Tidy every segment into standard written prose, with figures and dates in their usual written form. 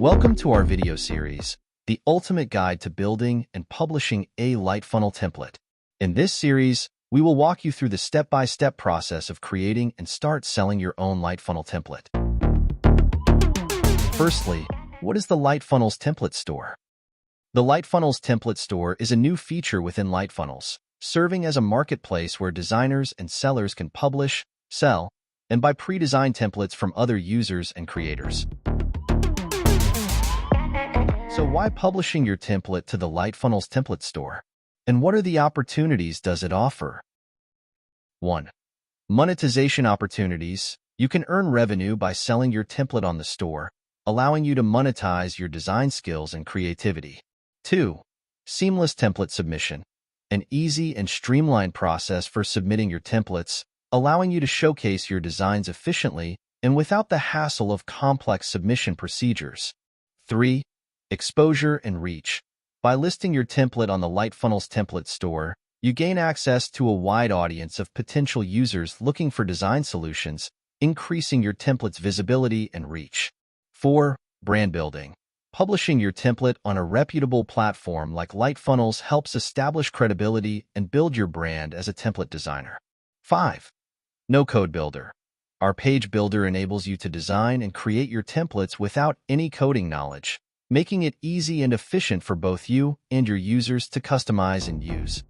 Welcome to our video series, the ultimate guide to building and publishing a Lightfunnel template. In this series, we will walk you through the step-by-step process of creating and start selling your own Lightfunnel template. Firstly, what is the Lightfunnels template store? The Lightfunnels template store is a new feature within Lightfunnels, serving as a marketplace where designers and sellers can publish, sell, and buy pre-designed templates from other users and creators. So why publishing your template to the Lightfunnels template store? And what are the opportunities does it offer? 1. Monetization opportunities. You can earn revenue by selling your template on the store, allowing you to monetize your design skills and creativity. 2. Seamless template submission. An easy and streamlined process for submitting your templates, allowing you to showcase your designs efficiently and without the hassle of complex submission procedures. 3. Exposure and reach. By listing your template on the Lightfunnels template store, you gain access to a wide audience of potential users looking for design solutions, increasing your template's visibility and reach. 4. Brand building. Publishing your template on a reputable platform like Lightfunnels helps establish credibility and build your brand as a template designer. 5. No-code builder. Our page builder enables you to design and create your templates without any coding knowledge, making it easy and efficient for both you and your users to customize and use.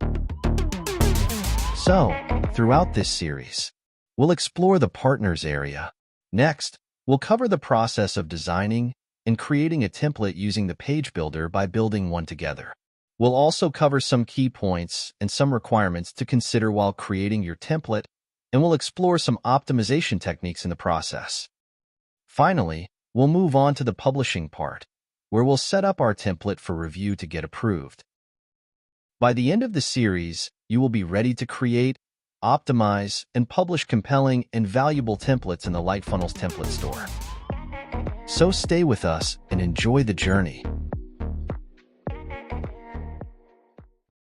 So, throughout this series, we'll explore the partners area. Next, we'll cover the process of designing and creating a template using the page builder by building one together. We'll also cover some key points and some requirements to consider while creating your template, and we'll explore some optimization techniques in the process. Finally, we'll move on to the publishing part, where we'll set up our template for review to get approved. By the end of the series, you will be ready to create, optimize, and publish compelling and valuable templates in the Lightfunnels template store. So stay with us and enjoy the journey.